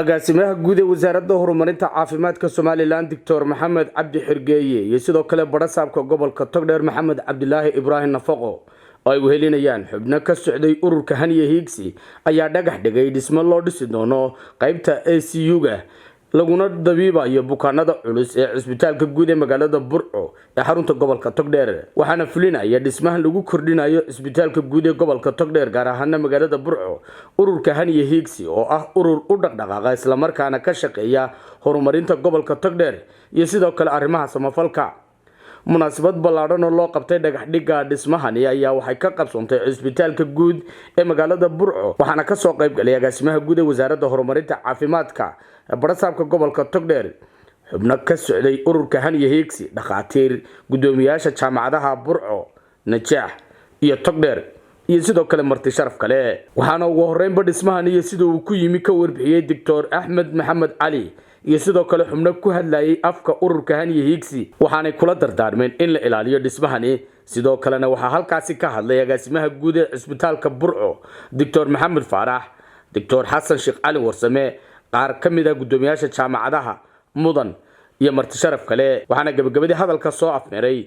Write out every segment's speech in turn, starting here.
agaasimaha guud ee wasaaradda horumarinta caafimaadka Soomaaliland Dr. Maxamed Cabdi Xirgeeye iyo sidoo kale barasaabka gobolka Togdheer Maxamed Cabdilaahi Ibrahim Nafaqo oo ay wehelinayaan xubno ka socday ururka Haniye Higsi ayaa dhagax dhigay dhismo loo dhisi doono qaybta ACU-ga laguna dabiibayo bukaanada culus ee cisbitaalka guud ee magaalada Burco ee xarunta gobolka Togdheer waxaana fulinaya dhismaha lagu kordhinayo cisbitaalka guud ee gobolka Togdheer gaar ahaan magaalada Burco ururka Haniye Higsi oo ah urur u dhaqdhaqaaqa isla markaana ka shaqeeya horumarinta gobolka Togdheer iyo sidoo kale arrimaha samafalka munaasabad ballaaran oo loo qabtay dhagax dhigga dhismahani ayaa waxay ka qabsoontay cisbitaalka guud ee magaalada Burco waxaana ka soo qayb galay agaasimaha guud ee wasaaradda horumarinta caafimaadka barasaabka gobolka Togdheer xubno ka socday ururka Haniye Higsi dhaqaatiir gudoomiyaasha jaamacadaha Burco Najaax iyo Togdheer iyo sidoo kale marti sharaf kale waxaana ugu horeynba dhismahani iyo sidoo uu ku yimi ka warbixiyay Dr. Axmed Maxamed Cali iyo sidoo kale xubno ku hadlayay afka ururka Haniye Higsi waxaanay kula dardaarmeen in la ilaaliyo dhismahani sidoo kalena waxa halkaasi ka hadlay agaasimaha guud ee cisbitaalka Burco Dr. Maxamed Faarax Dr. Xasan Sheekh Cali Warsame qaar ka mid ah gudoomiyaasha jaamacadaha mudan iyo marti sharaf kale waxaana gabagabadii hadalka soo afmeeray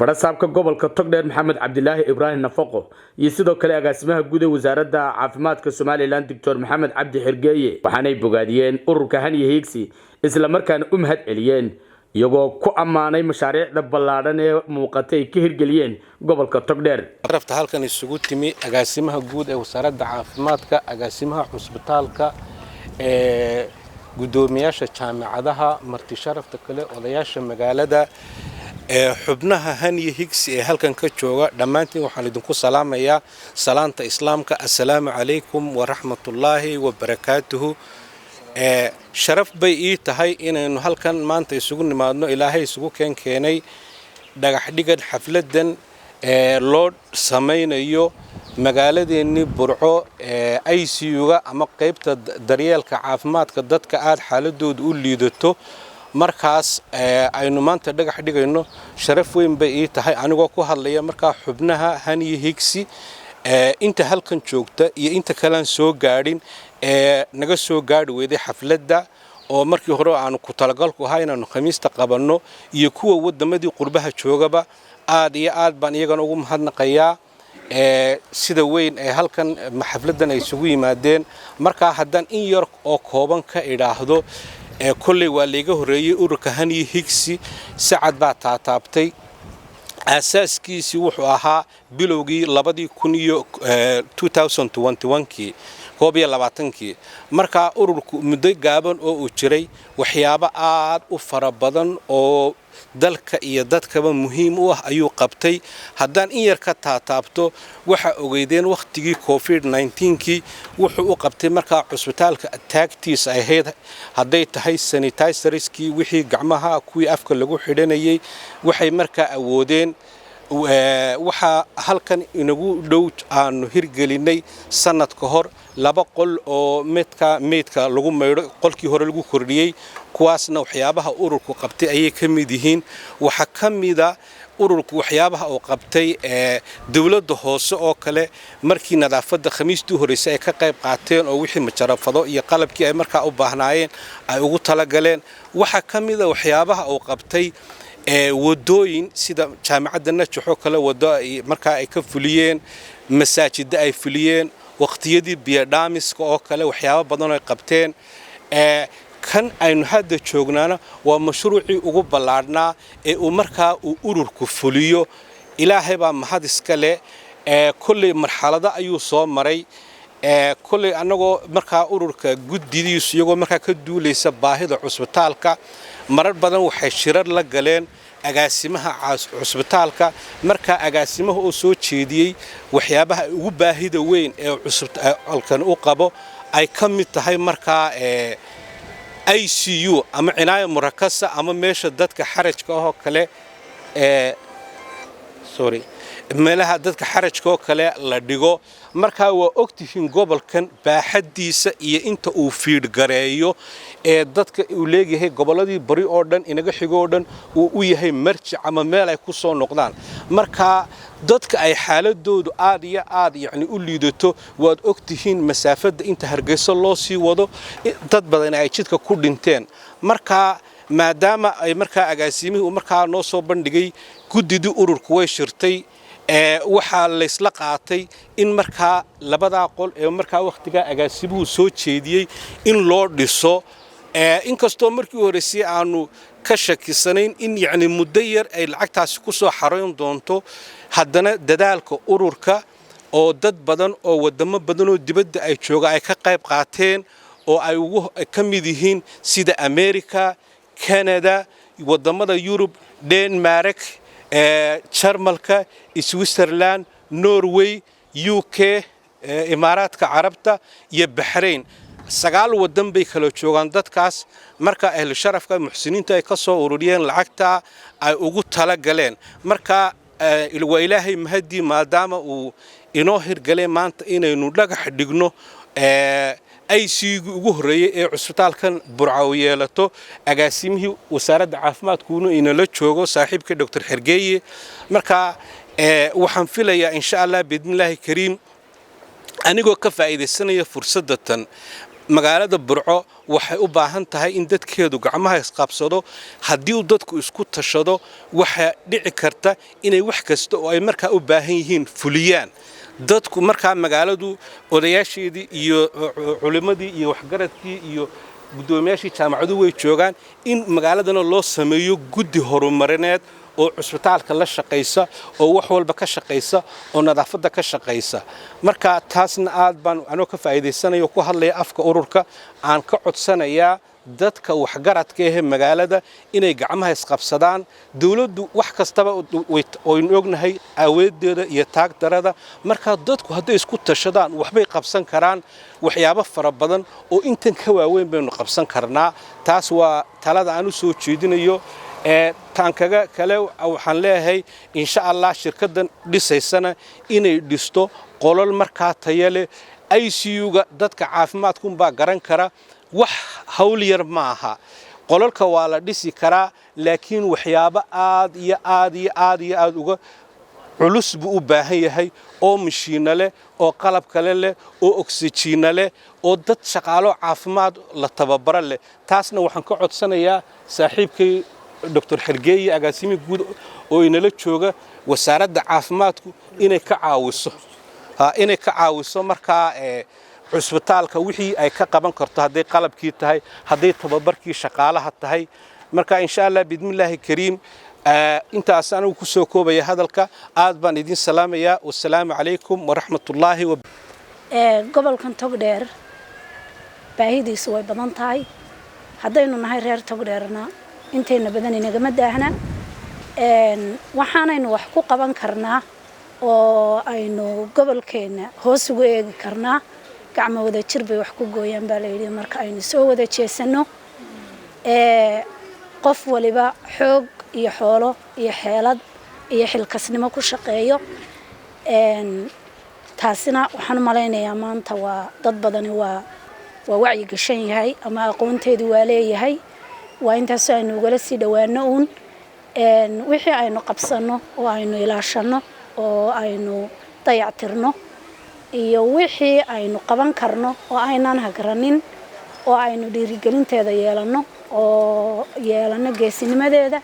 barasaabka gobolka Togdheer Maxamed Cabdilaahi Ibrahim Nafaqo iyo sidoo kale agaasimaha guud ee wasaaradda caafimaadka Soomaaliland Dr. Maxamed Cabdi Xirgeeye waxaanay bogaadiyeen ururka Haniye Higsi isla markaana u mahad celiyeen iyagoo ku amaanay mashaariicda ballaaran ee muuqatay ka hirgeliyeen gobolka Togdheer rafta halkan isugu timi agaasimaha guud ee wasaaradda caafimaadka agaasimaha cusbitaalka gudoomiyaasha jaamacadaha marti sharafta kale odayaasha magaalada xubnaha Haniye Higsi ee halkan ka jooga dhamaantiin waxaan idinku salaamayaa salaanta islaamka assalaamu calaykum wa rahmatullaahi wa barakaatuhu sharaf bay ii tahay inaynu halkan maanta isugu nimaadno ilaahay isugu keenay dhagax dhigan xafladan loo samaynayo magaaladeennii Burco ICU-ga ama qaybta daryeelka caafimaadka dadka aad xaaladooda u liidato markaas aynu maanta dhagax dhigayno sharaf weyn bay ii tahay anigoo ku hadlaya markaa xubnaha Haniye Higsi inta halkan joogta iyo inta kale soo gaadhin naga soo gaadhi weeday xafladda oo markii hore aanu ku talagalku ahaa inaanu khamiista qabanno iyo kuwa wadamadii qurbaha joogaba aad iyo aad baan iyagana ugu mahadnaqayaa sida weyn ee halkan xafladan ay isugu yimaadeen markaa haddaan in yar oo kooban ka idhaahdo kolley waa layga horeeyay ururka Haniye Higsi sacad baa taataabtay asaaskiisii wuxuu ahaa bilowgii 2021kii koob iyo 20 markaa ururku muddo gaaban oo uu jiray waxyaabo aad u fara badan oo dalka iyo dadkaba muhiim u ah ayuu qabtay haddaan in yar ka taataabto waxa ogeydeen waqtigii COVID-19kii wuxuu u qabtay markaa cusbitaalka taagtiisa ahayd hadday tahay sanitizerskii wixii gacmaha kuwii afka lagu xidhanayay waxay markaa awoodeen waxa halkan inagu dhow aanu hirgelinay sanad ka hor 2 qol oo meedka lagu meeyo qolkii hore lagu kordhiyay kuwaasna waxyaabaha ururku qabtay ayay ka mid yihiin waxa ka mida ururku waxyaabaha uu qabtay dawladda hoose oo kale markii nadaafadda khamiistii horeysay ay ka qayb qaateen oo wixii majarafado iyo qalabkii ay markaa u baahnaayeen ay ugu tala galeen waxa ka mida waxyaabaha uu qabtay wadooyin sida jaamacadda Najaax kale wado markaa ay ka fuliyeen masaajida ay fuliyeen waqtiyadii biyo dhaamiska oo kale waxyaabo badan ay qabteen kan aynu hadda joognaana waa mashruucii ugu ballaarnaa ee uu markaa uu ururku fuliyo ilaahay baa mahad iska leh kulli marxalada ayuu soo maray kulli anagoo markaa ururka guddidiisu iyagoo markaa ka duulaysa baahida cusbitaalka marar badan waxay shirar la galeen agaasimaha cusbitaalka markaa agaasimaha oo soo jeediyay waxyaabaha ugu baahida weyn ee cusbitaalkan u qabo ay ka mid tahay markaa ICU ama cinaaya murakasa ama meesha dadka xarajka oo kale meelaha dadka xarajka oo kale la dhigo markaa waa ogtihiin gobolkan baaxadiisa iyo inta uu fiid gareeyo ee dadka uu leeyahay goboladii bari oo dhan inaga xigo oo dhan uu u yahay marji ama meel ay ku soo noqdaan markaa dadka ay xaaladoodu aad iyo aad yacni u liidato waad ogtihiin masaafada inta Hargeysa loo sii wado dad badan ay jidka ku dhinteen marka maadaama ay markaa agaasimihu markaa noo soo bandhigay guddidii ururku way shirtay waxaa la isla qaatay in markaa labada qol ee markaa waqtiga agaasimuhu soo jeediyay in loo dhiso inkastoo markii horeysay aanu ka shakisanayn in yacni muddo yar ay lacagtaasi ku soo xaroon doonto haddana dadaalka ururka oo dad badan oo wadamo badan oo dibadda ay jooga ay ka qayb qaateen oo ay ugu ka mid yihiin sida America Canada wadamada Europe Denmark Jarmalka Switzerland Norway UK Imaaraadka Carabta iyo Bahrain sagaal wadan bay kala joogan dadkaas marka ahlu sharafka muxsiniinta ay ka soo ururiyeen lacagta ay ugu tala galeen marka ilaahay mahadi maadaama uu inoo hirgalay maanta inaynu dhagax dhigno ICU ugu horeeyay ee cusbitaalkan Burco yeelato agaasimihii wasaaradda caafimaadkuuna inala joogo saaxiibka Dr. Xirgeeye marka waxaan filayaa insha Allah bidnillaahi kariim anigoo ka faa'iideysanaya fursaddan magaalada Burco waxay u baahan tahay in dadkeedu gacmaha isqabsado haddii uu dadku isku tashado waxa dhici karta inay wax kasta oo ay markaa u baahan yihiin fuliyaan dadku markaa magaaladu odayaasheedii iyo culimadii iyo waxgaradkii iyo gudoomiyaashii jaamacadu way joogaan in magaaladana loo sameeyo guddi horumarineed oo cusbitaalka la shaqeysa oo wax walba ka shaqeysa oo nadaafada ka shaqeysa marka taasna aad baan anoo ka faa'iideysanayo ku hadlaya afka ururka aan ka codsanayaa dadka waxgaradka ee magaalada inay gacmaha isqabsadaan dawladdu wax kastaba oo ognahay aweedeeda iyo taagdarada marka dadku haday isku tashadaan waxbay qabsan karaan waxyaabo fara badan oo intan ka waaweyn baynu qabsan karnaa taas waa talada aan u soo jeedinayo tan kaga kale waxaan leeyahay insha Allah shirkadan dhisaysana inay dhisto qolal markaa tayo leh ICU-ga dadka caafimaadku baa garan kara wax hawl yar maaha qolalka waa la dhisi karaa laakiin waxyaabo aad uga culus buu u baahan yahay oo mashiin leh oo qalab kale leh oo oxygen leh oo dad shaqaalo caafimaad la tababar leh taasna waxaan ka codsanayaa saaxiibkay Dr. Xirgeeye agaasimi guud oo inala jooga wasaaradda caafimaadku inay ka caawiso markaa cusbitaalka wixii ay ka qaban karto haday qalabkii tahay haday tababarkii shaqaalaha tahay marka insha Allah bidmillaahi kariim intaas aan ku soo koobaya hadalka aad baan idin salaamaya wassalaamu calaykum waraxmatullaahi gobolkan Togdheer baahidiisu way badan tahay hadaynu nahay reer Togdheerna inteena badan inaga madaahna waxaanaynu wax ku qaban karnaa oo aynu gobolkeena hoos ugu eegi karnaa gacmo wada jir bay wax ku gooyaan baa la yiri marka aynu soo wada jeesano qof waliba xoog iyo xoolo iyo xeelad iyo xilkasnimo ku shaqeeyo taasina waxaan maleynayaa maanta waa dad badan waa wacyi gashan yahay ama aqoonteedu waa leeyahay waa intaas aynu uga sii dhawaano wixii aynu qabsano oo aynu ilaashano oo aynu dayactirno iyo wixii aynu qaban karno oo aynaan hagranin oo aynu dhiirigelinteeda yeelano oo yeelano geesinimadeeda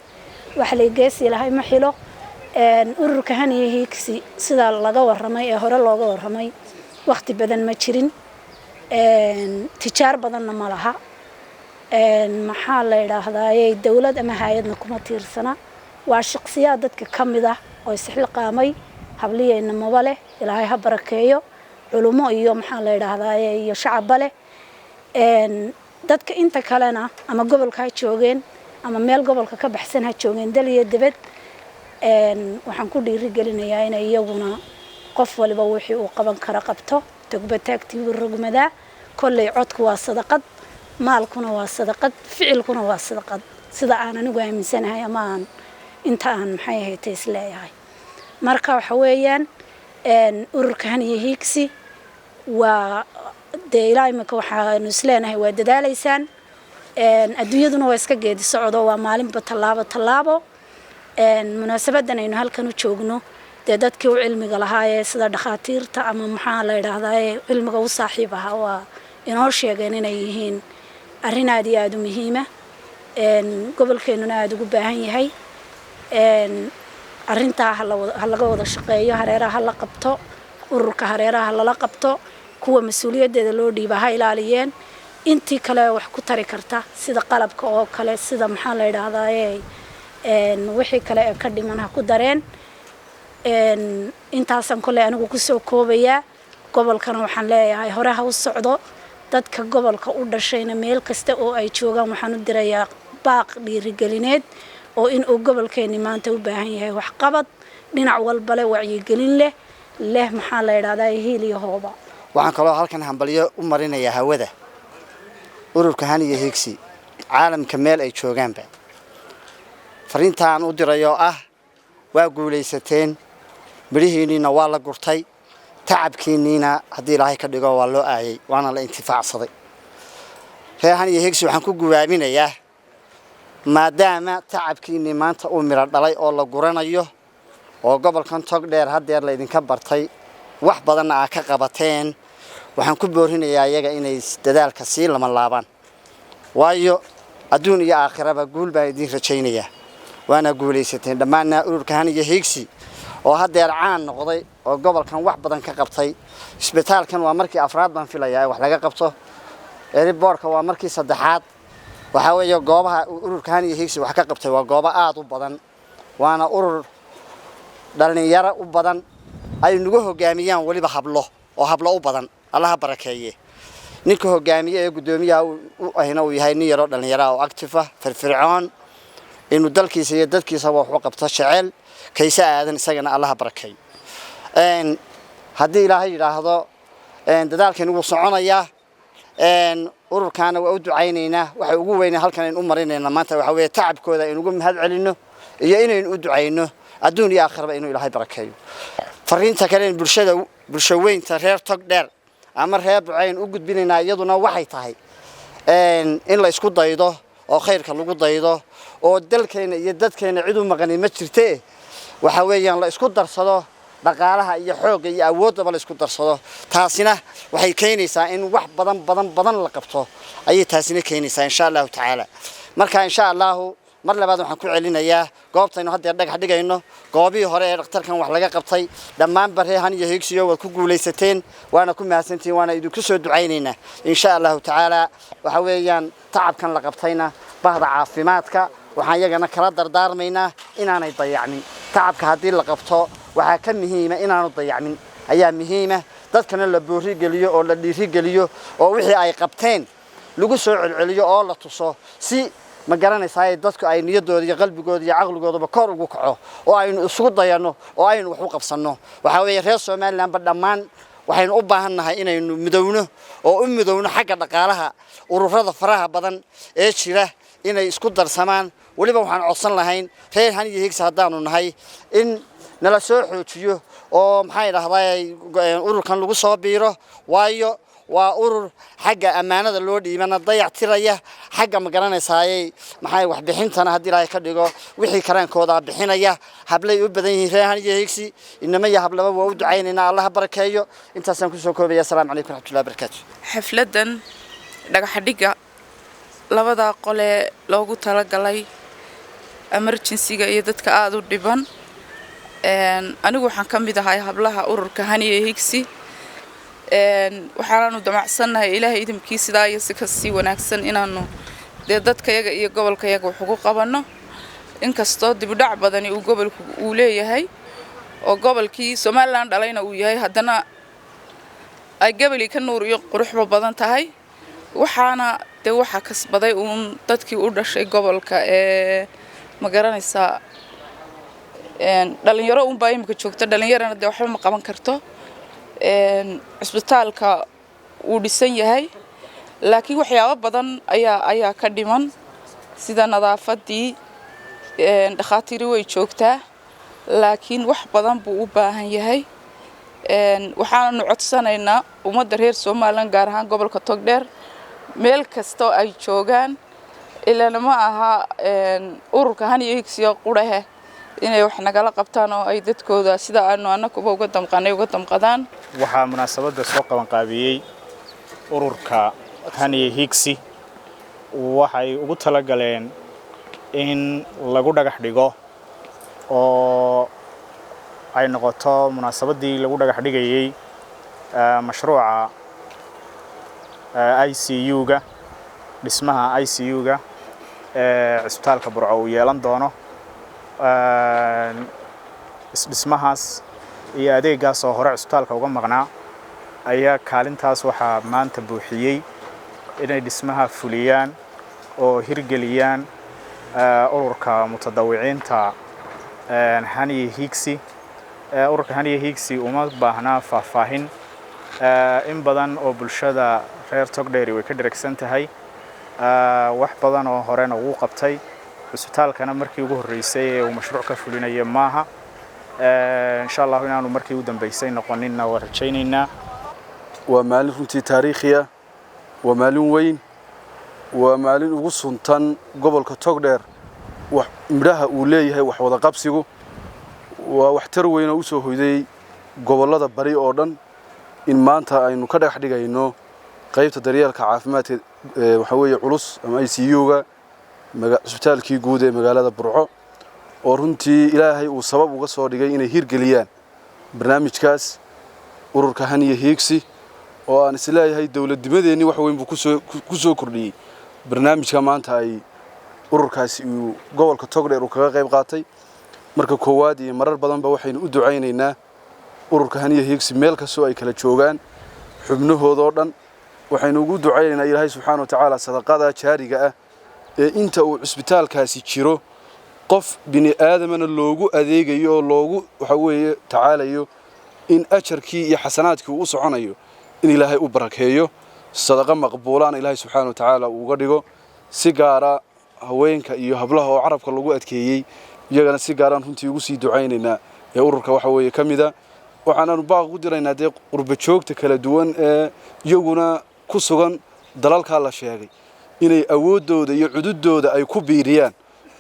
wax la geesi lahay ma xilo ururka Haniye Hiigsi sida laga waramay ee hore looga waramay waqti badan ma jirin tijaar badanna ma laha maxaa la yiraahdaa dawlad ama hay'adna kuma tiirsana waa shakhsiyaad dadka kamid ah oo isxil qaamay habliyayna mabale ilaahay ha barakeeyo culumo iyo maxaa la yiraahdaa iyo shacab leh dadka inta kalena ama gobolka joogeen ama meel gobolka ka baxsan ha joogeen daliya dibad waxaan ku dhiirigelinayaa in iyaguna qof waliba wixii uu qaban kara qabto tagbataagtii rugmada kulli codku waa sadaqad maalkuna waa sadaqad ficilkuna waa sadaqad sida aan anigu aaminsanahay ama aan inta aan maxay ahayd isleeyahay marka waxa weeyaan ururka Haniye Hiigsi waa deelaymaaka waxaan isleenahay waa dadaalaysaan adduunyaduna waa iska geedi socdo waa maalinba tallaabo munaasabadan aynu halkan u joogno dee dadkii u cilmiga lahaayee sida dhakhaatiirta ama maxaa la yidhaahdaa cilmiga u saaxiib ahaa waa inoo sheegeen inay yihiin arrin aad iyo aad u muhiima gobolkeennuna aada ugu baahan yahay arrintaa ha laga wada shaqeeyo hareeraha ha la qabto ururka hareeraha lala qabto kuwa mas-uuliyaddeeda loo dhiiba ha ilaaliyeen intii kale wax ku tari karta sida qalabka oo kale sida maxaa la yidhaahdaa wixii kale ee ka dhiman ha ku dareen intaasan kole anigu kusoo koobayaa gobolkana waxaan leeyahay hore ha u socdo dadka gobolka u dhashayna meel kasta oo ay joogaan waxaan u dirayaa baaq dhiirigelineed oo in uu gobolkeeni maanta u baahan yahay waxqabad dhinac walba leh wacyigelin leh maxaa la yidhaahdaa hiil iyo hooba waxaan kaloo halkan hambalyo u marinayaa hawada ururka haniya higsi caalamka meel ay joogaanba fariintaan u dirayo waa guulaysateen midhihiinina waa la gurtay tacabkiinina haddii ilaahay ka dhigo waa loo aayay waana la intifaacsaday reer haniya higsi waxaan ku gubaaminayaa maadaama tacabkiinii maanta uu miro dhalay oo la guranayo oo gobolkan Togdheer hadeer la idinka bartay wax badan aa ka qabateen waxaan ku boorinayaa iyaga inay dadaalka sii lama laabaan waayo adduun iyo aakhiraba guul baa idin rajaynayaa waana guulaysateen dhammaan ururka haniya higsi oo hadeer caan noqday oo gobolkan wax badan ka qabtay isbitaalkan waa markii afraad baan filayaa wax laga qabto boorka waa markii saddexaad waxa weeye goobaha ururka haniya higsi wax ka qabtay waa goobo aad u badan waana urur dhalinyaro u badan ay nagu hogaamiyaan waliba hablo u badan Allah barakeeye ninka hogaamiye ee gudoomiyaha u ahina uu yahay nin yaro dhalinyaro oo active firfircoon inuu dalkiisa iyo dadkiisa wax u qabto jecel kaysa aadan isagana Allah barakeey haddii ilaahay yiraahdo dadaalkeenu wuu soconayaa ururkaana waa u ducaynaynaa waxa ugu weyn halkan in u marinayna maanta waxa weeye tacabkooda in ugu mahad celino iyo inaynu u ducayno adduun iyo aakhiraba inuu ilaahay barakeeyo fariinta kale bulsho weynta reer Togdheer ama reer Bucayn u gudbinayna iyaduna waxay tahay in la isku daydo oo khayrka lagu daydo oo dalkeena iyo dadkeena cid u maqan ma jirtee waxa weeyaan la isku darsado dhaqaalaha iyo xoogga iyo awoodaba la isku darsado taasina waxay keenaysaa in wax badan la qabto ayay taasina keenaysaa insha Allah taala marka insha Allah mar labaad waxaan ku celinayaa goobtaynu hadda dhagax dhigayno goobii hore ee dhakhtarkan wax laga qabtay dhammaan bareehan iyo higsiyo wad ku guulaysateen waana ku mahadsantiin waana idinku soo ducaynaynaa insha Allah taala waxa weeyaan tacabkan la qabtayna bahda caafimaadka waxaan iyagana kala dardaarmaynaa inaanay dayacmin tacabka haddii la qabto waxa ka muhiima inaanu dayacmin ayaa muhiima dadkana la boori geliyo oo la dhiiri geliyo oo wixii ay qabteen lagu soo celceliyo oo la tuso si ma garanaysaa dadku ay niyadooda iyo qalbigooda iyo aqligooda kor ugu kaco oo aynu isugu dayano oo aynu wax u qabsano waxa weeye reer Soomaaliland dhammaan waxaynu u baahanahay inaynu midowno oo u midowno xagga dhaqaalaha ururada faraha badan ee jira inay isku darsamaan waliba waxaan codsan lahayn reer haniya higsi hadaanu nahay in nala soo xoojiyo oo maxay yiraahdaa ururkan lagu soo biiro waayo waa urur xagga amaanada loo dhiibana dayactiraya xagga ma garanaysaa maxay wax bixintana hadii ilaahay ka dhigo wixii karaankooda bixinaya hablay u badan yihiin reer haniya higsi inama ya hablaba waa u ducaynaynaa Allah barakeeyo intaasaan ku soo koobaya assalaamu calaykum waraxmatullaahi wabarakaatuh xafladan dhagax dhiga labada qole loogu talagalay emergency-ga iyo dadka aad u dhiban anigu waxaan ka mid ahay hablaha ururka haniya higsi waxaanu damacsanahay ilaahay idimkiisa sidaa iyo si ka sii wanaagsan inaanu dadka yaga iyo gobolka yaga wax ugu qabano inkastoo dib u dhac badan uu gobolku uu leeyahay oo gobolkii Soomaaliland dhalayna uu yahay haddana ay gabali ka nuur iyo qurux badan tahay waxaana waxa kasbaday dadkii u dhashay gobolka ma garanaysaa dhalinyaro baa imika joogta dhalinyarana waxba ma qaban karto isbitaalka uu dhisan yahay laakiin waxyaabo badan ayaa ka dhiman sida nadaafadii dhakhaatiiri way joogtaa laakiin wax badan buu u baahan yahay waxaanu codsanaynaa ummadda reer Soomaaliland gaar ahaan gobolka Togdheer meel kasta oo ay joogaan ilaa ma aha ururka haniya higsi qurahe inay wax nagala qabtaan oo ay dadkooda sida aanu anakuba uga damqadaan. waxaa munaasabada soo qaban qaabiyay ururka Hani Higsi waxay ugu tala galeen in lagu dhagax dhigo oo ay noqoto munaasabadii lagu dhagax dhigayay mashruuca ICU-ga dhismaha ICU-ga isbitaalka Burco uu yeelan doono dhismahaas iyo adeegaas oo hore isbitaalka uga maqnaa ayaa kaalintaas waxaa maanta buuxiyay inay dhismaha fuliyaan oo hirgeliyaan ururka mutadawiciinta Hani Higsi. ururka Hani Higsi uma baahna faahfaahin in badan oo bulshada reer Togdheer way ka diragsan tahay wax badan oo horena uu qabtay isbitaalkana markii ugu horeysay ee uu mashruuc ka fulinayay maaha insha Allah inaanu markii u dambeysay noqonina waa rajaynaynaa. waa maalin runtii taariikhiya waa maalin weyn waa maalin ugu suntan gobolka Togdheer wax midhaha uu leeyahay wax wada qabsigu waa wax tar weyn oo u soo hoyday gobolada bari oo dhan in maanta aynu ka dhagax dhigayno qaybta daryeelka caafimaadka waxa weeye culus ama ICU-ga isbitaalkii guud ee magaalada Burco oo runtii Ilaahay uu sabab uga soo dhigay inay hirgeliyaan barnaamijkaas ururka Hani Higsi oo aan isleeyahay dawladnimadeeni wax weyn buu ku soo kordhiyay barnaamijka maanta ay ururkaasi uu gobolka Togdheer uu kaga qayb qaatay. marka koowaad iyo marar badan ba waxaynu u ducaynaynaa ururka Hani Higsi meel kastoo ay kala joogaan xubnahooda oo dhan waxaynu ugu ducaynaynaa Ilaahay subxaanahu wa ta'aala sadaqada jaariga ah ee inta uu isbitaalkaasi jiro qof bini aadamana loogu adeegayo oo loogu waxa weeye tacaalayo in ajarkii iyo xasanaadkii uu soconayo in Ilaahay u barakeeyo sadaqa maqbuulaan Ilaahay subxaanahu wa ta'aala uga dhigo si gaara haweenka iyo hablaha oo carabka lagu adkeeyay iyagana si gaaran runtii ugu sii ducaynaynaa ee ururka waxa weeye kamida waxaanu baaq u diraynaa qurba joogta kala duwan ee iyaguna ku sugan dalalka la sheegay inay awoodooda iyo cududooda ay ku biiriyaan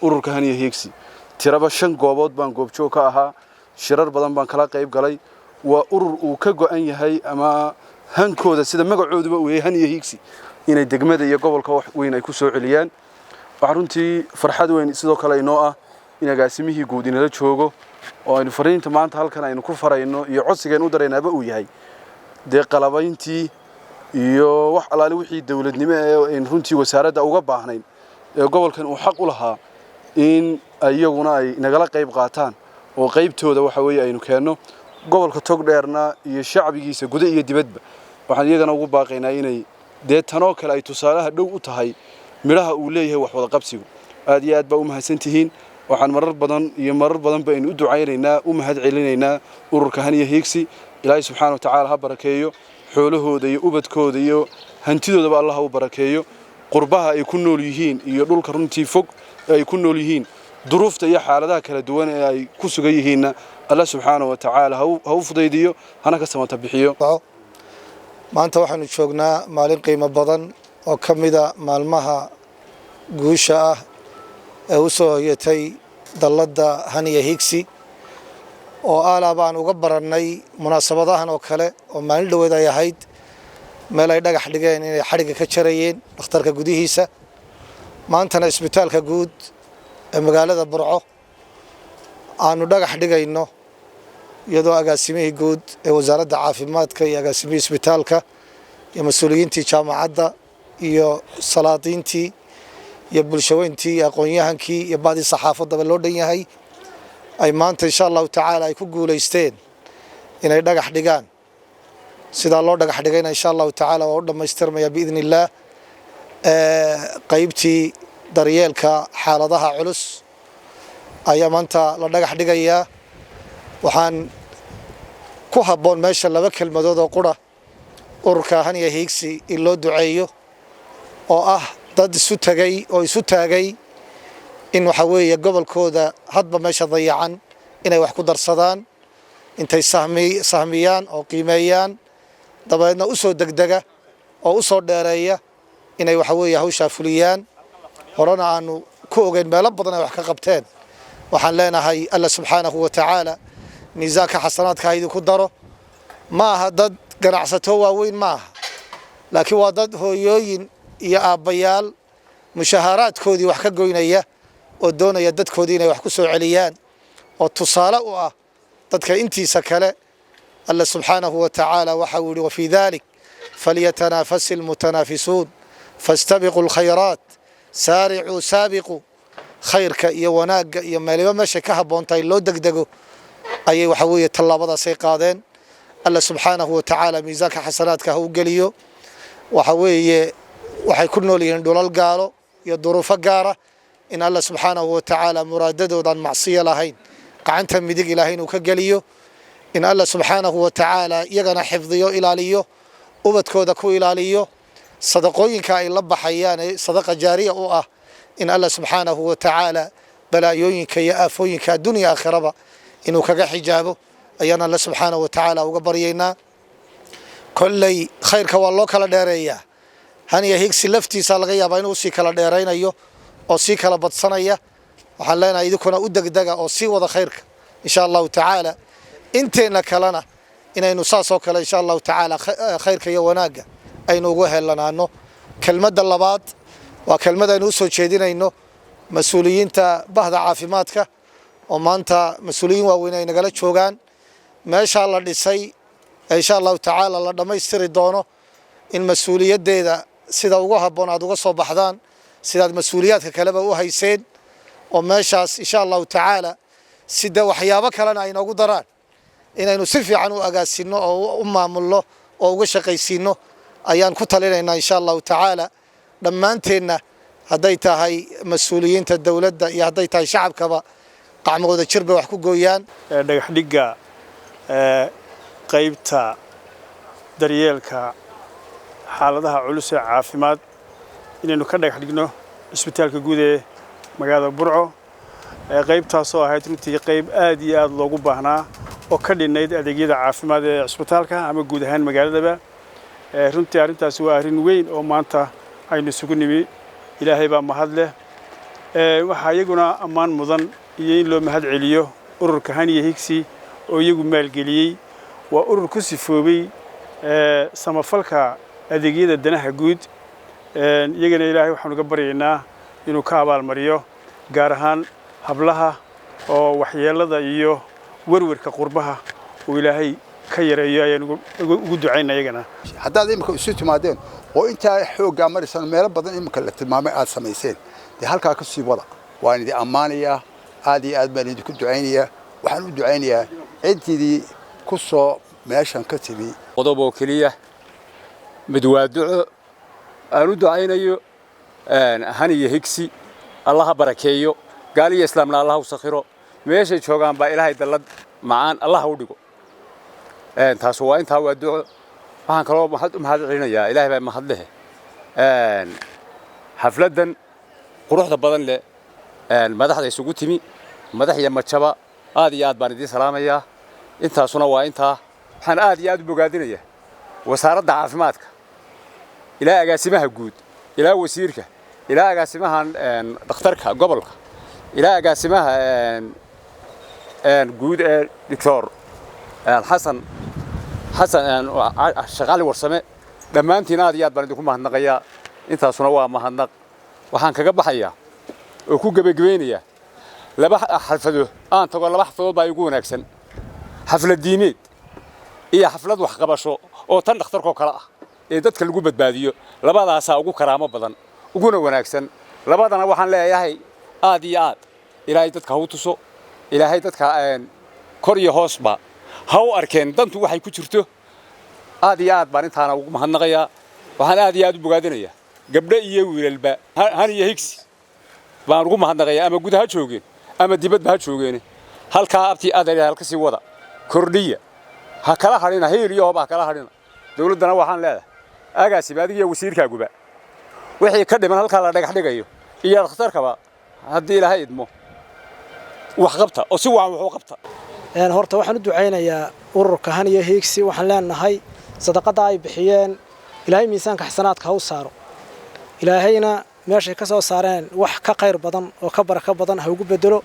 ururka Hani Higsi. tiraba 5 goobood baan goobjoog ka ahaa shirar badan baan kala qayb galay waa urur uu ka go'an yahay ama hankooda sida magacooduba uu yahay Hani Higsi inay degmada iyo gobolka wax weyn ay ku soo celiyaan. waxa runtii farxad weyn sidoo kale inoo ah in agaasimihii guud inala joogo oo aynu fariinta maanta halkan aynu ku farayno iyo codsigeen u dareenaaba uu yahay qalabayntii iyo wax alaali wixii dawladnimo ee runtii wasaaradda uga baahnayn ee gobolkan uu xaq u lahaa in ayaguna ay nagala qayb qaataan oo qaybtooda waxa weeye aynu keenno gobolka Togdheerna iyo shacbigiisa guud iyo dibadba waxaan iyagana ugu baaqaynaa inay tanoo kale ay tusaalaha dhow u tahay midhaha uu leeyahay wax wada qabsigu. aad iyo aad baa u mahadsantihiin waxaan marar badan baynu u ducaynaynaa u mahad celinaynaa ururka Hani Higsi. Ilaahay subxaanahu wa ta'aala ha barakeeyo xoolahooda iyo ubadkooda iyo hantidoodaba Allah ha u barakeeyo qurbaha ay ku nool yihiin iyo dhulka runtii fog ay ku nool yihiin duruufta iyo xaaladaha kala duwan ee ay ku sugan yihiinna Allah subxaanahu wa ta'aala ha u fudaydiyo hana ka samata bixiyo. maanta waxaanu joognaa maalin qiimo badan oo kamida maalmaha guusha ah ee u soo hoyatay dalladda Hani Higsi oo baan uga barannay munaasabadahan oo kale oo maalin dhaweed ay ahayd meel ay dhagax dhigeen inay xariga ka jarayeen dhakhtarka gudihiisa maantana isbitaalka guud ee magaalada Burco aanu dhagax dhigayno iyadoo agaasimihii guud ee wasaaradda caafimaadka iyo agaasimihii isbitaalka iyo mas'uuliyiintii jaamacadda iyo salaadiintii iyo bulshaweyntii iyo aqoon-yahankii iyo baadii saxaafadaba loo dhan yahay ay maanta insha Allah ta'ala ay ku guuleysteen inay dhagax dhigaan sida loo dhagax dhigayna insha Allah ta'ala waa u dhameystirmaya biidnillah qaybtii daryeelka xaaladaha culus ayaa maanta la dhagax dhigayaa. waxaan ku habboon meesha laba kelmadood oo qura ururka Hani Higsi in loo duceeyo oo ah dad isu taagay in waxa weeye gobolkooda hadba meesha dayacan inay wax ku darsadaan intay sahmiyaan oo qiimeeyaan dabadeedna u soo degdega oo u soo dheereeya inay waxa weeye hawsha fuliyaan horena aanu ku ogeyn meelo badan ay wax ka qabteen waxaan leenahay alla subxaanahu wa tacaala miisaanka xasanaadka ha idinku daro ma aha dad ganacsato waaweyn ma aha laakiin waa dad hooyooyin iyo aabbayaal mushaaharaadkoodii wax ka goynaya oo doonaya dadkoodii inay wax ku soo celiyaan oo tusaale u ah dadka intiisa kale alla subxaanahu wa tacaala waxa uu yidhi wafii dalik falyatanafasi almutanaafisuun fastabiquu alkhayraat saaricuu saabiquu khayrka iyo wanaagga iyo meeliba meeshay ka habboontahay loo degdego ayay waxa weeye tallaabadaasay qaadeen alla subxaanahu wa tacaala miisaanka xasanaadka ha u geliyo waxa weeye waxay ku nool yihiin dhulal gaalo iyo duruufo gaara in alla subxaanahu wa tacaala muraadadoodan macsiyo lahayn gacanta midig ilaahay inuu ka geliyo in alla subxaanahu wa tacaala iyagana xifdiyo ilaaliyo ubadkooda ku ilaaliyo sadaqooyinka ay la baxayaan sadaqa jaariya u ah in alla subxaanahu wa tacaala balaayooyinka iyo aafooyinka addunya aakhiraba inuu kaga xijaabo ayaan alla subxaanahu wa tacaala uga baryaynaa kolley khayrka waa loo kala dheereeyaa haniya higsi laftiisa laga yaabaa inuu sii kala dheeraynayo oo sii kala badsanaya waxaan leenahay idinkuna u degdega oo sii wada khayrka insha allahu tacaala inteena kalena inaynu saas oo kale insha allahu tacaala khayrka iyo wanaagga aynu ugu helanaano kelmadda labaad waa kelmad aynu u soo jeedinayno mas-uuliyiinta bahda caafimaadka oo maanta mas-uuliyiin waaweyn ay nagala joogaan meeshaa la dhisay insha allahu tacaala la dhammaystiri doono in mas-uuliyaddeeda sida ugu habboon aad uga soo baxdaan sidaad mas-uuliyaadka kaleba u hayseen oo meeshaas insha allahu tacaala sida waxyaabo kalena ay noogu daraan inaynu si fiican u agaasino oo u maamulno oo uga shaqaysiino ayaan ku talinaynaa insha allahu tacaala dhammaanteenna hadday tahay mas-uuliyiinta dowladda iyo hadday tahay shacabkaba qacmooda jir bay wax ku gooyaan dhagaxdhigga qaybta daryeelka xaaladaha culus ee caafimaad inaynu ka dhagax dhigno isbitaalka guud ee magaalada Burco qaybtaasoo ahayd runtii qayb aad iyo aad loogu baahnaa oo ka dhinayd adeegyada caafimaad ee isbitaalka ama guud ahaan magaaladaba runtii arrintaasi waa arrin weyn oo maanta aynu isugu nimi ilaahay baa mahad leh waxaa iyaguna ammaan mudan iyo in loo mahad celiyo ururka Haniya Higsi oo iyagu maalgeliyey waa urur ku sifoobay samafalka adeegyada danaha guud iyagana ilaahay waxaan uga baryaynaa inuu ka abaalmariyo gaar ahaan hablaha oo waxyeelada iyo warwarka qurbaha oo ilaahay ka yareeyo ayaan ugu ducaynaa iyagana haddaad imika isu timaadeen oo intaa xooggaa marisan meelo badan imika la tilmaamay aad samayseen dee halkaa ka sii wada waan idin ammaanayaa aad iyo aad baan idinku ducaynayaa waxaan u ducaynayaa ciddidii ku soo meeshan ka timi qodob oo keliya mid waa duco aan u ducaynayo Haniya Higsi allaha barakeeyo gaaliya islaamna allaha u sakhiro meeshay joogaan baa ilaahay dalad macaan allaha u dhigo taas waa intaa waa duco waxaan kaloo mahad celinayaa ilaahay baa mahad leh xafladan quruxda badan leh madaxda isugu timi madax iyo majaba aad iyo aad baan idin salaamayaa intaasuna waa intaa waxaan aad iyo aad u bogaadinayaa wasaaradda caafimaadka ilaa agaasimaha guud ilaa wasiirka ilaa agaasimaha dhakhtarka gobolka ilaa agaasimaha guud ee doctor xasan shaqaali warsame dhammaantiin aad iyo aad baan idinku mahadnaqayaa intaasuna waa mahadnaq waxaan kaga baxayaa oo ku gabagabeynayaa laba xalfado aan tago laba xalfadood baa igu wanaagsan xaflad diimeed iyo xaflad waxqabasho oo tan dhakhtarkoo kale ah ee dadka lagu badbaadiyo labadaasaa ugu karaamo badan uguna wanaagsan labadana waxaan leeyahay aad iyo aad ilaahay dadka ha u tuso ilaahay dadka kor iyo hoosba ha u arkeen dantu waxay ku jirto aad iyo aad baan intaana ugu mahadnaqayaa waxaan aad iyo aad u bogaadinayaa gabdho iyo wiilalba Haniya Higsi baan ugu mahadnaqayaa ama gudaha joogeen ama dibadba ha joogeen halkaa abtii adeer halka sii wada kordhiya ha kala hadhina heer iyo hoob ha kala hadhina dawladdana waxaan leedahay agaasimaad iyo wasiirkaaguba wixii ka dhiman halka la dhagax dhigayo iyo dhakhtarkaba haddii ilaahay idmo wax qabta oo si wacan wax u qabta horta waxaan u ducaynayaa ururka Haniya Higsi waxaan leenahay sadaqada ay bixiyeen ilaahay miisaanka xasanaadka ha u saaro ilaahayna meeshay ka soo saareen wax ka khayr badan oo ka baraka badan ha ugu bedelo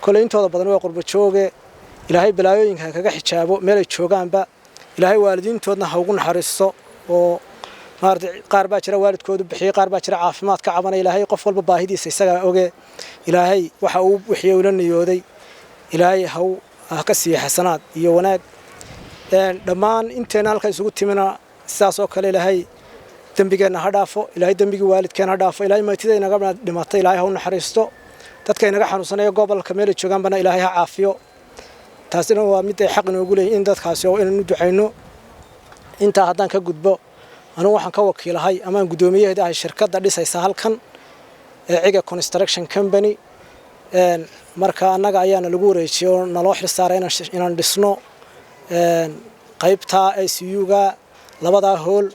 kole intooda badan waa qurbo jooge ilaahay balaayooyinka kaga xijaabo meel ay joogaanba ilaahay waalidiintoodna ha ugu naxariisto oo maartay qaar baa jira waalidkoodu bixiyay qaar baa jira caafimaad ka cabanay ilaahay qof walba baahidiisa isaga oge ilaahay waxa uu wixii ula niyooday ilaahay ha ka siiyo xasanaad iyo wanaag dhammaan inteena halka isugu timina sidaas oo kale ilaahay dambigeena ha dhaafo ilaahay dambigii waalidkeena ha dhaafo ilaahay maatida inaga dhimatay ilaahay ha u naxariisto dadka inaga xanuunsanaya gobolka meel ay joogaanbana ilaahay ha caafiyo taasina waa mid ay xaq inoogu leeyihiin in dadkaasi oo inaan u ducayno intaa haddaan ka gudbo anigu waxaan ka wakiilahay amaan guddoomiyaheeda ahay shirkadda dhisaysa halkan ee Ciga Construction Company marka annaga ayaana lagu wareejiyay oo naloo xil saaray inaan dhisno qaybta ICU-ga labada hool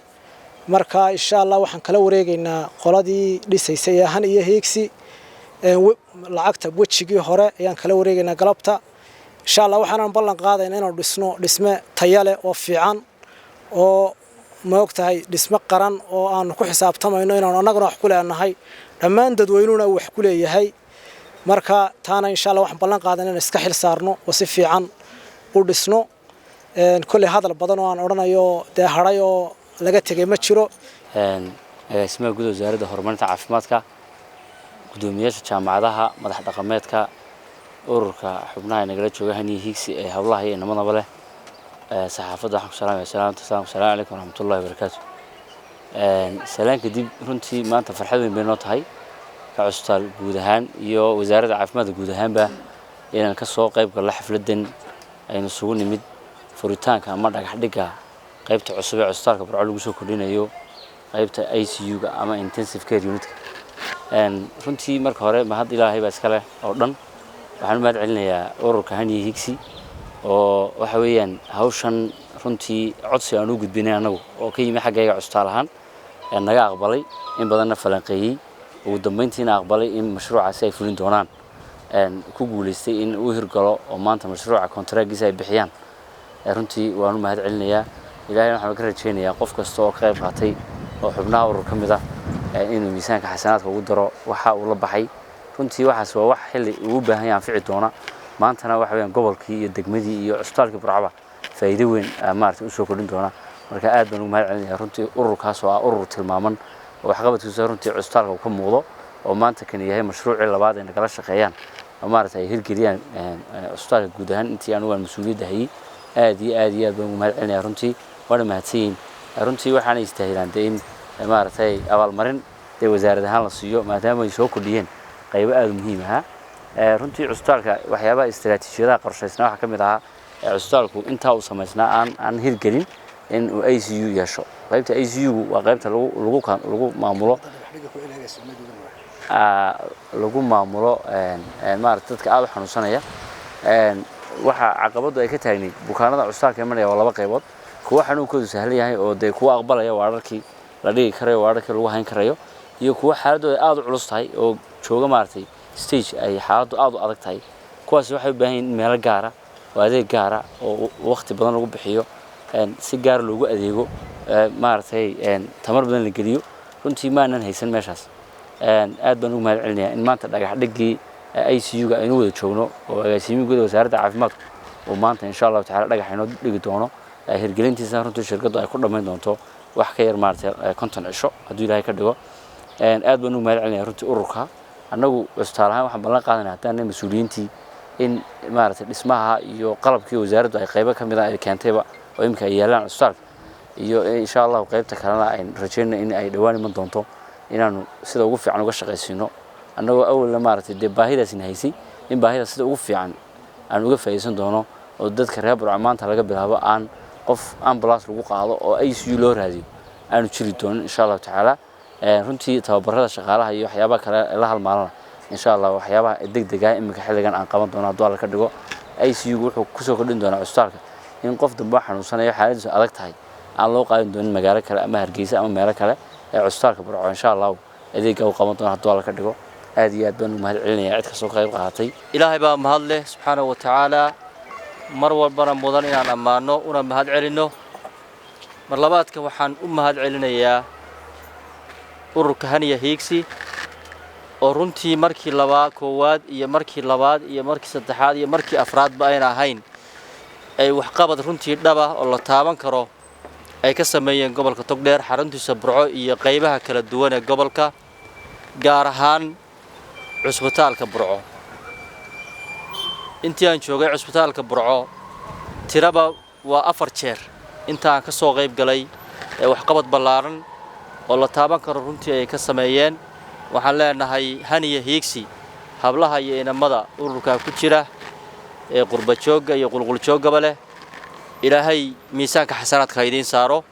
marka insha Allah waxaan kala wareegaynaa qoladii dhisaysay Han iyo Hiigsi lacagta wajigii hore ayaan kala wareegaynaa galabta insha Allah waxaan ballan qaadaynaa inaan dhisno dhisme tayo leh oo fiican oo ma ogtahay dhisme qaran oo aan ku xisaabtamayno inaan annaguna wax ku leenahay dhammaan dadweynuhuna wax ku leeyahay marka taana insha Allah waxaan ballan qaadaynaa in iska xil saarno oo si fiican u dhisno kulli hadal badan oo aan oranayo de haray oo laga tagay ma jiro agaasimaha guud wasaaradda horumarinta caafimaadka gudoomiyaasha jaamacadaha madax dhaqameedka ururka xubnaha nagala jooga Han iyo Hiigsi ee hawlaha iyo namadaba leh saxaafadda waxaan ku salaamayaa salaamu calaykum waraxmatullaahi wabarakaatuh salaanka dib runtii maanta farxad weyn bay noo tahay ka cusubtaal guud ahaan iyo wasaaradda caafimaadka guud ahaanba inaan ka soo qayb galno xafladan aynu isugu nimid furitaanka ama dhagax dhigga qaybta cusub ee cusubtaalka Burco lagu soo kordhinayo qaybta ICU-ga ama intensive care unit runtii marka hore mahad ilaahay baa iska leh oo dhan waxaan u mahad celinayaa ururka Han iyo Hiigsi oo waxa weeyaan hawshan runtii codsi aan u gudbinay anagu oo ka yimid xaggayga cusubtaal ahaan naga aqbalay in badanna falanqeeyay ugu dambeyntiina aqbalay in mashruucaasi ay fulin doonaan ku guuleystay in uu hirgalo oo maanta mashruuca kontaraagiisa ay bixiyaan runtii waan u mahad celinayaa ilaahay waxaan ka rajaynayaa qof kasta oo qayb qaatay oo xubnaha urur ka mid ah inuu miisaanka xasanaadka ugu daro waxa uu la baxay runtii waxaas waa wax xilli ugu baahan yahay anfici doona maantana waxa weeyaan gobolkii iyo degmadii iyo cusbitaalkii Burcaba faa'iido weyn maartay u soo kordhin doona marka aad baan ugu mahad celinayaa runtii ururkaas oo ah urur tilmaaman oo waxqabadkiisa runtii cusbitaalka ka muuqdo oo maanta kan yahay mashruucii labaad ee nagala shaqeeyaan maartay hirgeliyaan cusbitaalka guud ahaan intii aan mas'uuliyadda hayay aad baan ugu mahad celinayaa runtii waana mahadsanyiin runtii waxaan istaahilaan in maartay abaalmarin ee wasaaradda ahaan la siiyo maadaama ay soo kordhiyeen qaybo aad muhiim ah runtii cusbitaalka waxyaabaha istiraatiijiyadaha qorshaysnaa waxa ka mid ah cusbitaalku inta uu sameysnaa aan hirgelin in uu ICU yeesho qaybta ICU waa qaybta lagu maamulo maartay dadka aad u xanuunsanaya waxa caqabadu ay ka taagnay bukaanada cusbitaalka imanaya waa laba qaybood kuwa xanuunkoodu sahlan yahay oo de kuwa aqbalaya waararkii la dhigi karayo waararkii lagu hayn karayo iyo kuwa xaaladooda aad u culus tahay oo jooga maartay stage ay xaaladdu aad u adag tahay kuwaas waxay u baahan yihiin meel gaar ah oo adeeg gaar ah oo waqti badan lagu bixiyo si gaar loogu adeego maartay tamar badan la geliyo runtii ma aanan haysan meeshaas aad baan ugu mahad celinayaa in maanta dhagax dhigii ICU-ga aynu wada joogno oo agaasimaha guud wasaaradda caafimaadka oo maanta insha Allah taala dhagax inoo dhigi doono hirgelintiisa runtii shirkaddu ay ku dhameyn doonto wax ka yar maartay 50 cisho haddii Ilaahay ka dhigo aad baan ugu mahad celinayaa runtii ururka annagu cusbitaal ahaan waxaan ballan qaadanaynaa haddaan mas'uuliyiintii in maartay dhismaha iyo qalabkii wasaaraddu ay qaybo ka mid ah ay keentayba oo imka ay yeelaan cusbitaalka iyo insha Allah qaybta kalena ay rajaynaa in ay dhawaan iman doonto inaanu sida ugu fiican uga shaqaysiino annagoo awal maartay baahidaas haysay in baahida sida ugu fiican aan uga faa'iideysan doono oo dadka reer Burco maanta laga bilaabo aan qof ambulance lagu qaado oo ICU loo raadiyo aanu jiri doonin insha Allah taala runtii tababarada shaqaalaha iyo waxyaabaha kale la halmaalana insha Allah waxyaabaha degdeg ah imika xilligan aan qaban doono haddii la ka dhigo ICU wuxuu ku soo kordhin doonaa cusbitaalka in qof damba xanuunsanaya xaaladdiisu adag tahay aan loo qaadin doonin magaalo kale ama Hargeysa ama meelo kale ee cusbitaalka Burco insha Allah adeegga uu qaban doono haddii la ka dhigo aad baan ugu mahad celinayaa cid kasta oo qayb qaadatay ilaahay baa mahad leh subxaanahu wa ta'ala mar walbana mudan inaan ammaano una mahad celino mar labaadka waxaan u mahad celinayaa ururka Han iyo Hiigsi oo runtii markii koowaad iyo markii labaad iyo markii saddexaad iyo markii afraadba ayna ahayn ay waxqabad runtii dhaba oo la taaban karo ay ka sameeyeen gobolka Togdheer xaruntiisa Burco iyo qaybaha kala duwan ee gobolka gaar ahaan cusbitaalka Burco intii aan joogay cusbitaalka Burco tiraba waa 4 jeer inta aan ka soo qayb galay ee waxqabad ballaaran oo la taaban karo runtii ay ka sameeyeen waxaan leenahay haniya hiigsi hablaha iyo inamada ururka ku jira ee qurba jooga iyo qulqul joogaba leh ilaahay miisaanka xasanaadka idin saaro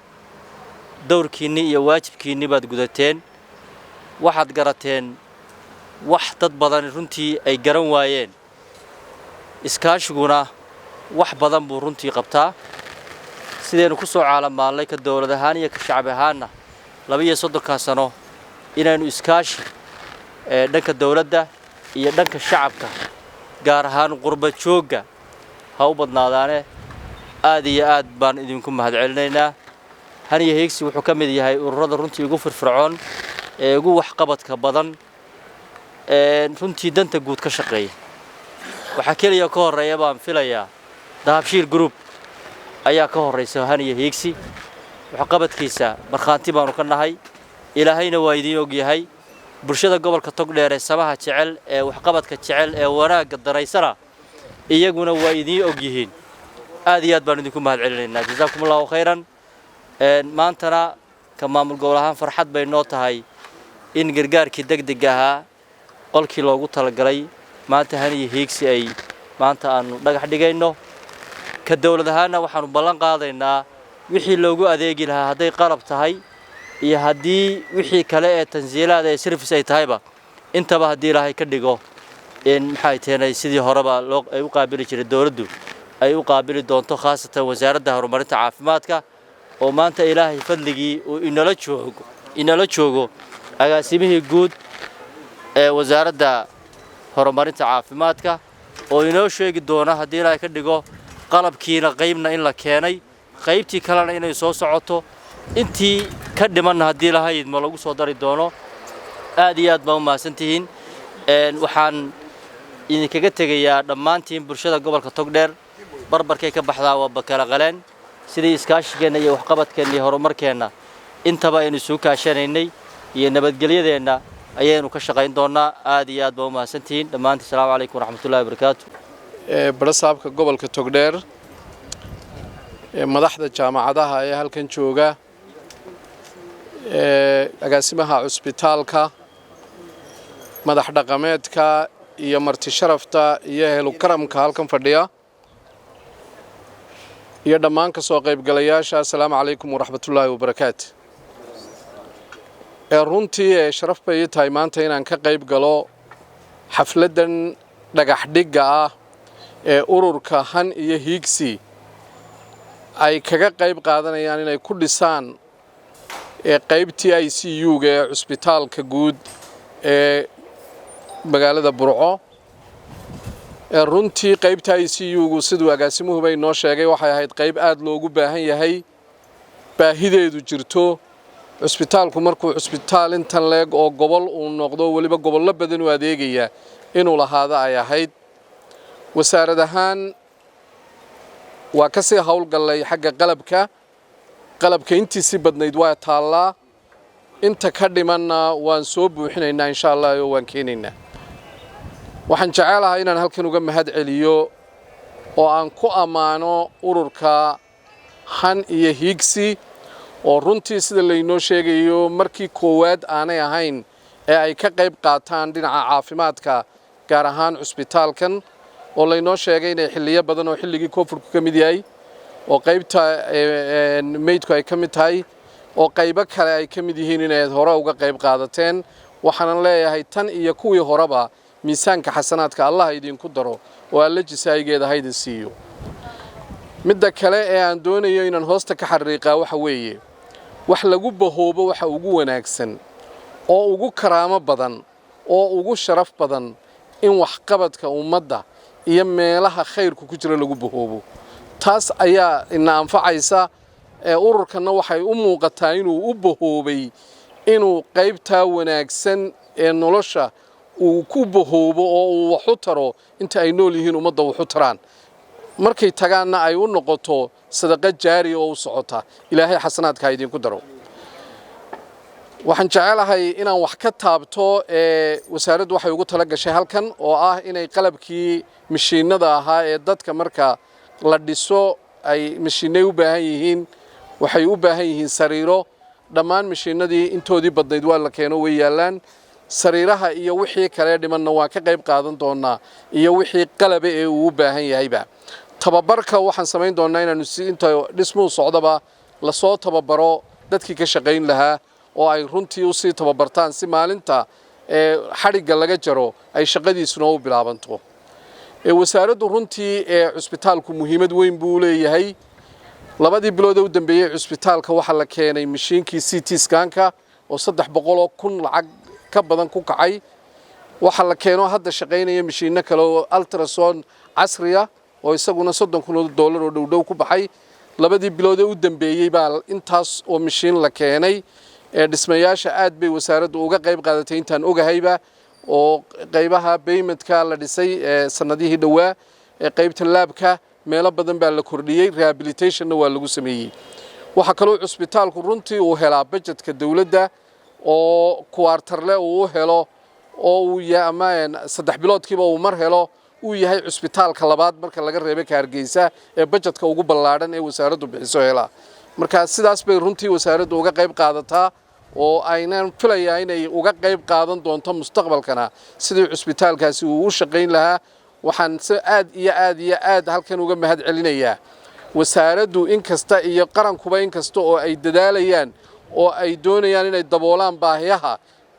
dowrkiinni iyo waajibkiinni baad gudateen waxaad garateen wax dad badan runtii ay garan waayeen iskaashiguna wax badan buu runtii qabtaa sideen ku soo caalamaalay ka dawlad ahaan iyo ka shacab ahaanna 32 sano inaynu iskaashi dhanka dawladda iyo dhanka shacabka gaar ahaan qurba jooga ha u badnaadaane aad iyo aad baan idinku mahadcelinaynaa haniya hiigsi wuxuu ka mid yahay ururada runtii ugu firfircoon ee ugu waxqabadka badan runtii danta guud ka shaqeeya waxa kaliya ka horeeya baan filayaa dahabshiil group ayaa ka horeysa haniya hiigsi waxqabadkiisa markhaanti baanu ka nahay ilaahayna waa idin og yahay bulshada gobolka Togdheer ee samaha jecel ee waxqabadka jecel ee wanaagga daraysana iyaguna waa idin og yihiin aad iyo aad baan idinku mahadcelinaynaa jazaakumullahu khayran maantana ka maamul gobol ahaan farxad bay noo tahay in gargaarkii degdega ahaa qolkii loogu talagalay maanta haniya hiigsi ay maanta aanu dhagax dhigayno ka dawlad ahaanna waxaanu ballan qaadaynaa wixii loogu adeegi lahaa hadday qalab tahay iyo haddii wixii kale ee tansiilaad ee service ay tahayba intaba haddii ilaahay ka dhigo in maxay tahay sidii horeba ay u qaabili jiray dawladdu ay u qaabili doonto khaasatan wasaaradda horumarinta caafimaadka oo maanta ilaahay fadligii uu inala joogo agaasimihii guud ee wasaaradda horumarinta caafimaadka oo inoo sheegi doona haddii ilaahay ka dhigo qalabkiina qaybna in la keenay qaybtii kalena inay soo socoto intii ka dhiman haddii lahayd ma lagu soo dari doono aad iyo aad baan u mahadsantihiin waxaan idinkaga tegayaa dhammaantiin bulshada gobolka Togdheer barbarkay ka baxdaa waa bakala qaleen sidii iskaashigeena iyo waxqabadkeena iyo horumarkeena intaba aynu soo kaashanaynay iyo nabadgelyadeena ayaynu ka shaqayn doonaa aad iyo aad baan u mahadsantihiin dhammaantiin assalaamu calaykum waraxmatullaahi wabarakaatu barasaabka gobolka Togdheer madaxda jaamacadaha ee halkan jooga agaasimaha cusbitaalka madax dhaqameedka iyo marti sharafta iyo helu karamka halkan fadhiya iyo dhammaan ka soo qaybgalayaasha assalaamu calaykum waraxmatullaahi wabarakaatu runtii sharaf bay tahay maanta inaan ka qayb galo xafladan dhagax dhigga ah ee ururka han iyo hiigsi ay kaga qayb qaadanayaan inay ku dhisaan qaybtii ICU-ga ee cusbitaalka guud ee magaalada Burco runtii qaybta ICU-gu sidoo agaasimuhu bay noo sheegay waxay ahayd qayb aad loogu baahan yahay baahideedu jirto cusbitaalku markuu cusbitaal intan leeg oo gobol uu noqdo waliba gobollo badan u adeegaya inuu lahaado ay ahayd wasaarad ahaan waa ka sii hawlgalay xagga qalabka intiisi badnayd waa taallaa inta ka dhimanna waan soo buuxinaynaa insha Allah oo waan keenaynaa waxaan jecelahay inaan halkan uga mahad celiyo oo aan ku amaano ururka han iyo hiigsi oo runtii sida laynoo sheegayo markii koowaad aanay ahayn ee ay ka qayb qaataan dhinaca caafimaadka gaar ahaan cusbitaalkan oo laynoo sheegay inay xilliyo badan oo xilligii koonfurku ka mid yahay oo qaybta meydku ay ka mid tahay oo qaybo kale ay ka mid yihiin inay hore uga qayb qaadateen waxaan leeyahay tan iyo kuwii horeba miisaanka xasanaadka Allah idinku daro oo alla jisaayigeeda haydin siiyo midda kale ee aan doonayo inaan hoosta ka xariiqaa waxa weeye wax lagu bahoobo waxa ugu wanaagsan oo ugu karaamo badan oo ugu sharaf badan in wax qabadka ummadda iyo meelaha khayrku ku jira lagu bahoobo taas ayaa ina anfacaysa ururkana waxay u muuqataa inuu u bahoobay inuu qaybta wanaagsan ee nolosha uu ku bahoobo oo uu wax u taro inta ay nool yihiin ummadda wax u taraan markay tagaanna ay u noqoto sadaqa jaari oo u socota ilaahay xasanaadka idinku daro waxaan jecelahay inaan wax ka taabto wasaaraddu waxay ugu tala gashay halkan oo ah inay qalabkii mishiinada ahaa ee dadka marka la dhiso ay mishiinay u baahan yihiin waxay u baahan yihiin sariiro dhammaan mishiinadii intoodii badnayd waa la keeno way yaalaan sariiraha iyo wixii kale dhimanna waa ka qayb qaadan doonaa iyo wixii qalaba ee uu u baahan yahayba tababarka waxaan samayn doonaa inaanu inta dhismuhu socdaba la soo tababaro dadkii ka shaqayn lahaa oo ay runtii u sii tababartaan si maalinta xadhigga laga jaro ay shaqadiisuna u bilaabanto wasaaraddu runtii cusbitaalku muhiimad weyn buu leeyahay labadii bilood u dambeeyay cusbitaalka waxa la keenay mishiinkii CT scanka oo 300,000 lacag ka badan ku kacay waxa la keeno hadda shaqaynaya mishiinno kale oo ultrasound casriya oo isaguna $30,000 oo dhowdhow ku baxay labadii bilood u dambeeyay baa intaas oo mishiin la keenay dhismayaasha aad bay wasaaraddu uga qayb qaadatay intaan ogahayba oo qaybaha paymentka la dhisay sanadihii dhawaa qaybta laabka meelo badan baa la kordhiyay rehabilitationna waa lagu sameeyay waxa kale oo cusbitaalku runtii uu helaa budgetka dawladda oo kuwartarle uu helo oo uu yaamayn 3 biloodkiiba uu mar helo uu yahay cusbitaalka labaad marka laga reebay ka Hargeysa ee budgetka ugu ballaaran ee wasaaraddu bixiso hela marka sidaas bay runtii wasaaraddu uga qayb qaadataa oo aynan filayaa inay uga qayb qaadan doonto mustaqbalkana sidii cusbitaalkaasi uu u shaqayn lahaa waxaan aad halkan uga mahad celinayaa wasaaraddu inkasta iyo qarankuba inkasta oo ay dadaalayaan oo ay doonayaan inay daboolaan baahiyaha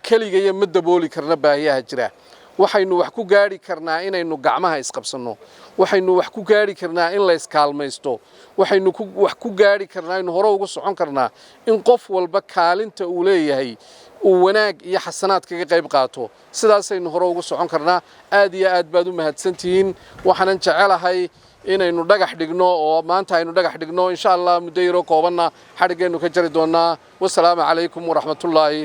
kaliya ma dabooli karna baahiyaha jira waxaynu wax ku gaari karnaa inaynu gacmaha isqabsano waxaynu wax ku gaari karnaa in la iskaalmaysto waxaynu wax ku gaari karnaa in hore ugu socon karnaa in qof walba kaalinta uu leeyahay uu wanaag iyo xasanaad kaga qayb qaato sidaasaynu hore ugu socon karnaa aad iyo aad baad u mahadsantihiin waxaan jecelahay inaynu dhagax dhigno oo maanta aynu dhagax dhigno insha Allah muddo yaro koobanna xarigeenu ka jari doonaa wassalaamu calaykum waraxmatullaahi